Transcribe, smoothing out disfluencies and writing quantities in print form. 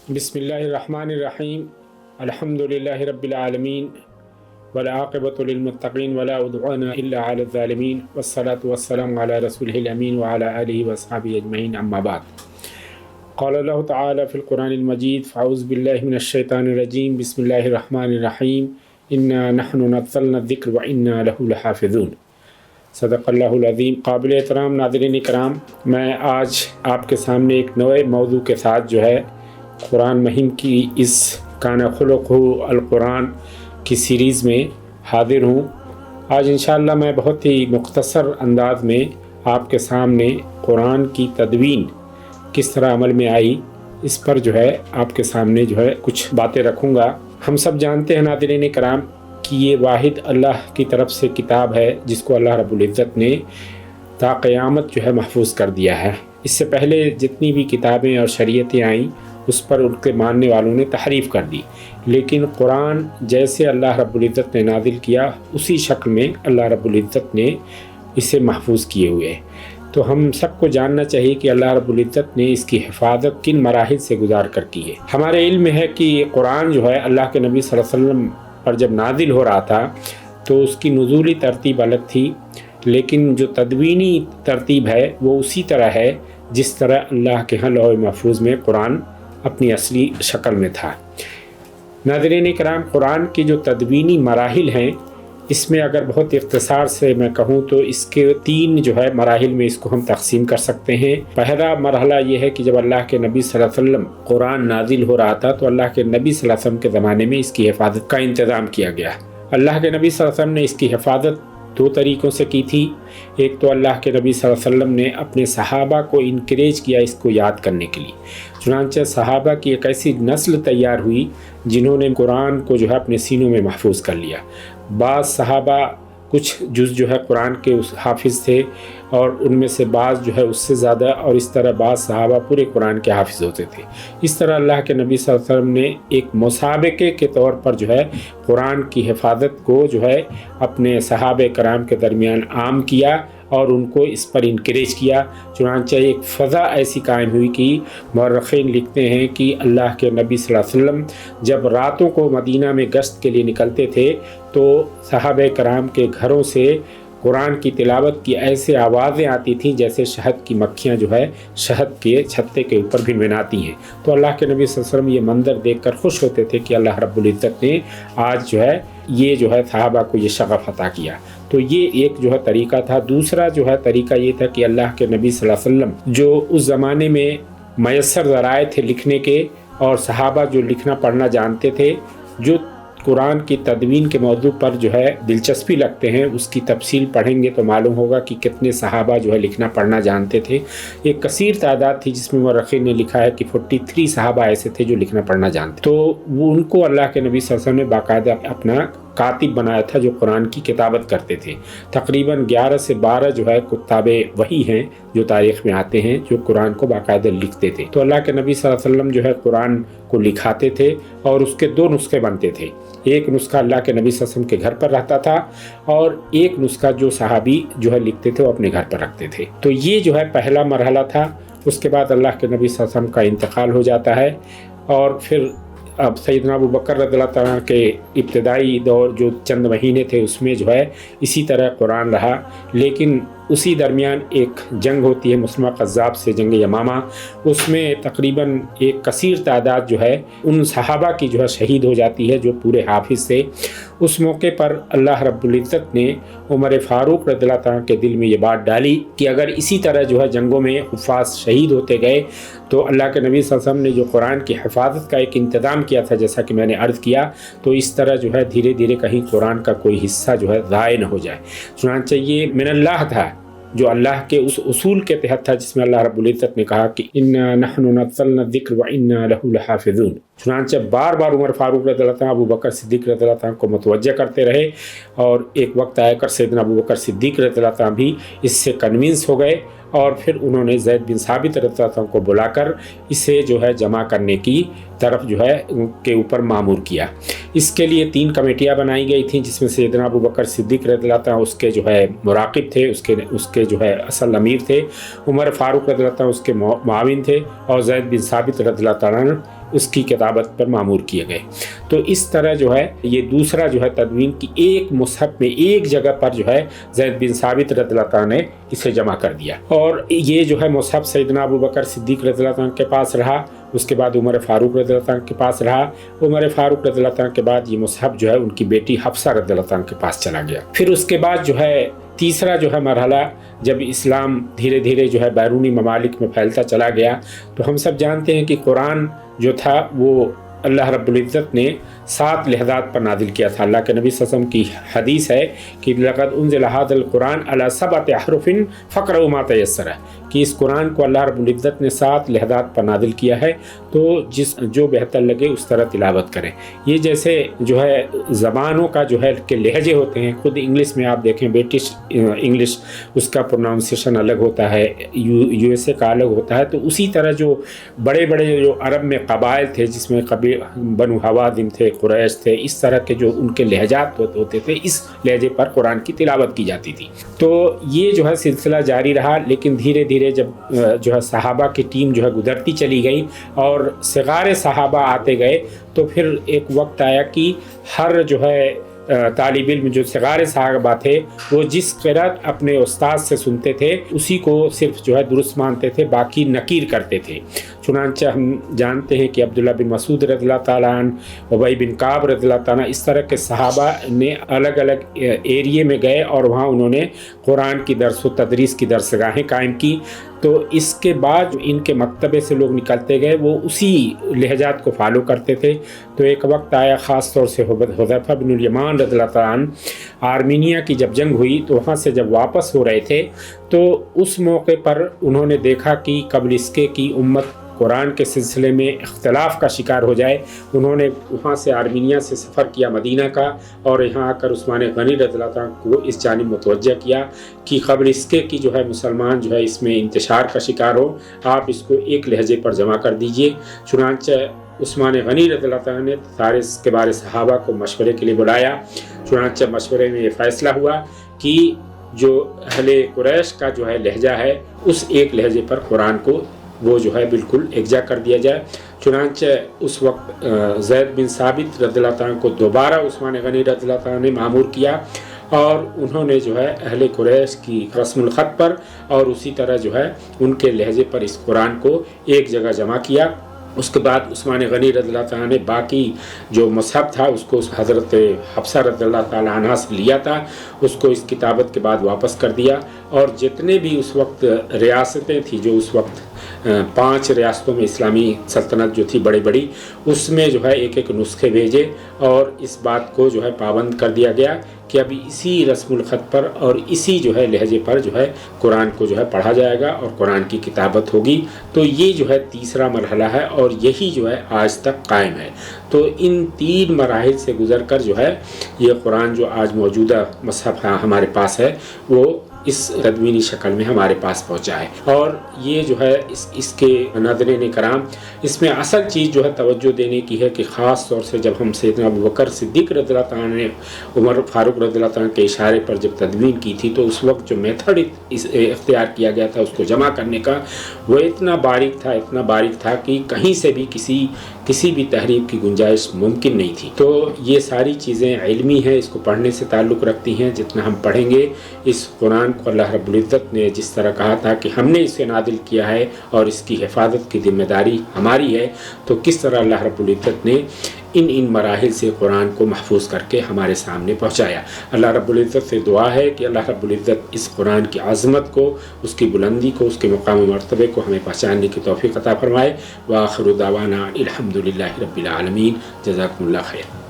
بسم اللہ الرحمن الرحیم الحمدللہ رب العالمین والعاقبۃ للمتقین ولا عدوان الا علی الظالمین والصلاة والسلام علی رسولہ الامین وعلی آلہ واصحابہ اجمعین اما بعد قال اللہ تعالی فی القرآن المجید فاعوذ باللہ من الشیطان الرجیم بسم اللہ الرحمن الرحیم انا نحن نزلنا الذکر وانا لہ لحافظون صدق اللہ العظیم۔ قابل احترام ناظرین کرام، میں آج آپ کے سامنے ایک نئے موضوع کے ساتھ قرآن مہم کی اس کان خلقہ القرآن کی سیریز میں حاضر ہوں۔ آج انشاءاللہ میں بہت ہی مختصر انداز میں آپ کے سامنے قرآن کی تدوین کس طرح عمل میں آئی اس پر آپ کے سامنے کچھ باتیں رکھوں گا۔ ہم سب جانتے ہیں ناظرین کرام کہ یہ واحد اللہ کی طرف سے کتاب ہے جس کو اللہ رب العزت نے تا قیامت محفوظ کر دیا ہے۔ اس سے پہلے جتنی بھی کتابیں اور شریعتیں آئیں اس پر ان کے ماننے والوں نے تحریف کر دی، لیکن قرآن جیسے اللہ رب العزت نے نازل کیا اسی شکل میں اللہ رب العزت نے اسے محفوظ کیے ہوئے۔ تو ہم سب کو جاننا چاہیے کہ اللہ رب العزت نے اس کی حفاظت کن مراحل سے گزار کر کی ہے۔ ہمارے علم ہے کہ یہ قرآن اللہ کے نبی صلی اللہ علیہ وسلم پر جب نازل ہو رہا تھا تو اس کی نزولی ترتیب الگ تھی، لیکن جو تدوینی ترتیب ہے وہ اسی طرح ہے جس طرح اللہ کے ہاں لوح محفوظ میں قرآن اپنی اصلی شکل میں تھا۔ ناظرین کرام، قرآن کی جو تدوینی مراحل ہیں اس میں اگر بہت اختصار سے میں کہوں تو اس کے تین مراحل میں اس کو ہم تقسیم کر سکتے ہیں۔ پہلا مرحلہ یہ ہے کہ جب اللہ کے نبی صلی اللہ علیہ وسلم قرآن نازل ہو رہا تھا تو اللہ کے نبی صلی اللہ علیہ وسلم کے زمانے میں اس کی حفاظت کا انتظام کیا گیا۔ اللہ کے نبی صلی اللہ علیہ وسلم نے اس کی حفاظت دو طریقوں سے کی تھی۔ ایک تو اللہ کے نبی صلی اللہ علیہ وسلم نے اپنے صحابہ کو انکریج کیا اس کو یاد کرنے کے لیے، چنانچہ صحابہ کی ایک ایسی نسل تیار ہوئی جنہوں نے قرآن کو اپنے سینوں میں محفوظ کر لیا۔ بعض صحابہ کچھ جز قرآن کے حافظ تھے اور ان میں سے بعض اس سے زیادہ، اور اس طرح بعض صحابہ پورے قرآن کے حافظ ہوتے تھے۔ اس طرح اللہ کے نبی صلی اللہ علیہ وسلم نے ایک مسابقے کے طور پر قرآن کی حفاظت کو اپنے صحابہ کرام کے درمیان عام کیا اور ان کو اس پر انکریج کیا۔ چنانچہ ایک فضا ایسی قائم ہوئی کہ مورخین لکھتے ہیں کہ اللہ کے نبی صلی اللہ علیہ وسلم جب راتوں کو مدینہ میں گشت کے لیے نکلتے تھے تو صحابہ کرام کے گھروں سے قرآن کی تلاوت کی ایسے آوازیں آتی تھیں جیسے شہد کی مکھیاں شہد کے چھتے کے اوپر بھنبھناتی ہیں۔ تو اللہ کے نبی صلی اللہ علیہ وسلم یہ منظر دیکھ کر خوش ہوتے تھے کہ اللہ رب العزت نے آج یہ صحابہ کو یہ شغف عطا کیا۔ تو یہ ایک طریقہ تھا۔ دوسرا طریقہ یہ تھا کہ اللہ کے نبی صلی اللہ علیہ وسلم جو اس زمانے میں میسر ذرائع تھے لکھنے کے، اور صحابہ جو لکھنا پڑھنا جانتے تھے، جو قرآن کی تدوین کے موضوع پر دلچسپی رکھتے ہیں، اس کی تفصیل پڑھیں گے تو معلوم ہوگا کہ کتنے صحابہ لکھنا پڑھنا جانتے تھے۔ ایک کثیر تعداد تھی جس میں مورخین نے لکھا ہے کہ 43 صحابہ ایسے تھے جو لکھنا پڑھنا جانتے، تو وہ ان کو اللہ کے نبی صلی اللہ علیہ وسلم نے باقاعدہ اپنا کاتب بنایا تھا جو قرآن کی کتابت کرتے تھے۔ تقریباً 11 سے 12 کتاب وحی ہیں جو تاریخ میں آتے ہیں جو قرآن کو باقاعدہ لکھتے تھے۔ تو اللہ کے نبی صلی اللہ علیہ وسلم قرآن کو لکھاتے تھے اور اس کے دو نسخے بنتے تھے۔ ایک نسخہ اللہ کے نبی صلی اللہ علیہ وسلم کے گھر پر رہتا تھا اور ایک نسخہ جو صحابی لکھتے تھے وہ اپنے گھر پر رکھتے تھے۔ تو یہ پہلا مرحلہ تھا۔ اس کے بعد اللہ کے نبی صلی اللہ علیہ وسلم کا انتقال ہو جاتا ہے اور پھر اب سیدنا ابو بکر رضی اللہ تعالیٰ کے ابتدائی دور جو چند مہینے تھے اس میں اسی طرح قرآن رہا، لیکن اسی درمیان ایک جنگ ہوتی ہے مسلمہ قذاب سے، جنگ یمامہ۔ اس میں تقریباً ایک کثیر تعداد ان صحابہ کی شہید ہو جاتی ہے جو پورے حافظ تھے۔ اس موقع پر اللہ رب العزت نے عمر فاروق رضی اللہ تعالیٰ کے دل میں یہ بات ڈالی کہ اگر اسی طرح جنگوں میں حفاظ شہید ہوتے گئے تو اللہ کے نبی صلی اللہ علیہ وسلم نے جو قرآن کی حفاظت کا ایک انتظام کیا تھا جیسا کہ میں نے عرض کیا، تو اس طرح دھیرے دھیرے کہیں قرآن کا کوئی حصہ ضائع نہ ہو جائے۔ چنانچہ یہ من اللہ تھا جو اللہ کے اس اصول کے تحت تھا جس میں اللہ رب العزت نے کہا کہ انا نحن نزلنا الذکر وانا لہ لحافظون۔ چنانچہ بار بار عمر فاروق رضی اللہ عنہ ابو بکر صدیق رضی اللہ عنہ کو متوجہ کرتے رہے اور ایک وقت آیا کر سیدنا ابو بکر صدیق رضی اللہ عنہ بھی اس سے کنونس ہو گئے اور پھر انہوں نے زید بن ثابت رضی اللہ عنہ کو بلا کر اسے جمع کرنے کی طرف کے اوپر مامور کیا۔ اس کے لیے 3 کمیٹیاں بنائی گئی تھیں جس میں سیدنا ابو بکر صدیق رضی اللہ عنہ اس کے مراقب تھے، اس کے اصل امیر تھے، عمر فاروق رضی اللہ عنہ اس کے معاون تھے اور زید بن ثابت رضی اللہ عنہ اس کی کتابت پر معمور کیے گئے۔ تو اس طرح جو ہے یہ دوسرا جو ہے تدوین کی ایک مصحف میں ایک جگہ پر جو ہے زید بن ثابت رضی اللہ تعالیٰ نے اسے جمع کر دیا، اور یہ جو ہے مصحف سیدنا ابو بکر صدیق رضی اللہ تعالیٰ کے پاس رہا، اس کے بعد عمر فاروق رضی اللہ تعالیٰ کے پاس رہا، عمر فاروق رضی اللہ تعالیٰ کے بعد یہ مصحف جو ہے ان کی بیٹی حفصہ رضی اللہ تعالیٰ کے پاس چلا گیا۔ پھر اس کے بعد جو ہے تیسرا جو ہے مرحلہ، جب اسلام دھیرے دھیرے جو ہے بیرونی ممالک میں پھیلتا چلا گیا، تو ہم سب جانتے ہیں کہ قرآن جو تھا وہ اللہ رب العزت نے 7 لہجات پر نازل کیا تھا۔ اللہ کے نبی صلی اللہ علیہ وسلم کی حدیث ہے کہ لقد انزل هذا القرآن على 7 احرف فاقرؤوا ما تيسر، کہ اس قرآن کو اللہ رب العزت نے 7 لہجات پر نازل کیا ہے، تو جو بہتر لگے اس طرح تلاوت کریں۔ یہ جیسے جو ہے زبانوں کا جو ہے کہ لہجے ہوتے ہیں، خود انگلش میں آپ دیکھیں برٹش انگلش، اس کا پروناؤنسیشن الگ ہوتا ہے، یو ایس اے کا الگ ہوتا ہے، تو اسی طرح جو بڑے بڑے جو عرب میں قبائل تھے، جس میں بنو ہوازن تھے، قریش تھے، اس طرح کے جو ان کے لہجات ہوتے تھے، اس لہجے پر قرآن کی تلاوت کی جاتی تھی۔ تو یہ جو ہے سلسلہ جاری رہا، لیکن دھیرے دھیرے جب جو ہے صحابہ کی ٹیم جو ہے گزرتی چلی گئی اور صغار صحابہ آتے گئے، تو پھر ایک وقت آیا کہ ہر جو ہے طالب علم جو صغار صحابہ تھے وہ جس قرأت اپنے استاد سے سنتے تھے اسی کو صرف جو ہے درست مانتے تھے، باقی نکیر کرتے تھے۔ چنانچہ ہم جانتے ہیں کہ عبداللہ بن مسعود رضی اللہ تعالیٰ عنہ، ابی بن کعب رضی اللہ تعالیٰ عنہ، اس طرح کے صحابہ نے الگ الگ ایریے میں گئے اور وہاں انہوں نے قرآن کی درس و تدریس کی درسگاہیں قائم کی۔ تو اس کے بعد ان کے مکتبے سے لوگ نکلتے گئے، وہ اسی لہجات کو فالو کرتے تھے۔ تو ایک وقت آیا خاص طور سے حذیفہ بن الیمان رضی اللہ تعالیٰ عنہ، آرمینیا کی جب جنگ ہوئی تو وہاں سے جب واپس ہو رہے تھے تو اس موقع پر انہوں نے دیکھا کہ قبل اس کے کی امت قرآن کے سلسلے میں اختلاف کا شکار ہو جائے۔ انہوں نے وہاں سے آرمینیا سے سفر کیا مدینہ کا، اور یہاں آ کر عثمان غنی رضی اللہ عنہ کو اس جانب متوجہ کیا کہ قبل اس کے کی جو ہے مسلمان جو ہے اس میں انتشار کا شکار ہو، آپ اس کو ایک لہجے پر جمع کر دیجئے۔ چنانچہ عثمان غنی رضی اللہ عنہ نے سارے کے بارے صحابہ کو مشورے کے لیے بلایا۔ چنانچہ مشورے میں یہ فیصلہ ہوا کہ جو اہل قریش کا جو ہے لہجہ ہے اس ایک لہجے پر قرآن کو وہ جو ہے بالکل یکجا کر دیا جائے۔ چنانچہ اس وقت زید بن ثابت رضی اللہ عنہ کو دوبارہ عثمان غنی رضی اللہ عنہ نے مأمور کیا، اور انہوں نے جو ہے اہل قریش کی رسم الخط پر اور اسی طرح جو ہے ان کے لہجے پر اس قرآن کو ایک جگہ جمع کیا۔ اس کے بعد عثمان غنی رضی اللہ تعالیٰ نے باقی جو مصحف تھا اس کو حضرت حفصہ رضی اللہ تعالیٰ عنہ سے لیا تھا، اس کو اس کتابت کے بعد واپس کر دیا، اور جتنے بھی اس وقت ریاستیں تھیں، جو اس وقت 5 ریاستوں میں اسلامی سلطنت جو تھی بڑی بڑی، اس میں جو ہے ایک ایک نسخے بھیجے، اور اس بات کو جو ہے پابند کر دیا گیا کہ ابھی اسی رسم الخط پر اور اسی جو ہے لہجے پر جو ہے قرآن کو جو ہے پڑھا جائے گا اور قرآن کی کتابت ہوگی۔ تو یہ جو ہے تیسرا مرحلہ ہے، اور یہی جو ہے آج تک قائم ہے۔ تو ان 3 مراحل سے گزر کر جو ہے یہ قرآن جو آج موجودہ مصحف ہمارے پاس ہے وہ اس تدوینی شکل میں ہمارے پاس پہنچا ہے۔ اور یہ جو ہے اس کے ناظرین کرام، اس میں اصل چیز جو ہے توجہ دینے کی ہے کہ خاص طور سے جب ہم سیدنا ابو بکر صدیق رضی اللہ تعالیٰ نے عمر فاروق رضی اللہ تعالیٰ کے اشارے پر جب تدوین کی تھی، تو اس وقت جو میتھڈ اختیار کیا گیا تھا اس کو جمع کرنے کا، وہ اتنا باریک تھا کہ کہیں سے بھی کسی بھی تحریف کی گنجائش ممکن نہیں تھی۔ تو یہ ساری چیزیں علمی ہیں، اس کو پڑھنے سے تعلق رکھتی ہیں۔ جتنا ہم پڑھیں گے اس قرآن کو، اللہ رب العزت نے جس طرح کہا تھا کہ ہم نے اسے نازل کیا ہے اور اس کی حفاظت کی ذمہ داری ہماری ہے، تو کس طرح اللہ رب العزت نے ان مراحل سے قرآن کو محفوظ کر کے ہمارے سامنے پہنچایا۔ اللہ رب العزت سے دعا ہے کہ اللہ رب العزت اس قرآن کی عظمت کو، اس کی بلندی کو، اس کے مقام و مرتبے کو ہمیں پہچاننے کی توفیق عطا فرمائے۔ وآخر دعوانا الحمدللہ رب العالمین۔ جزاکم اللہ خیر۔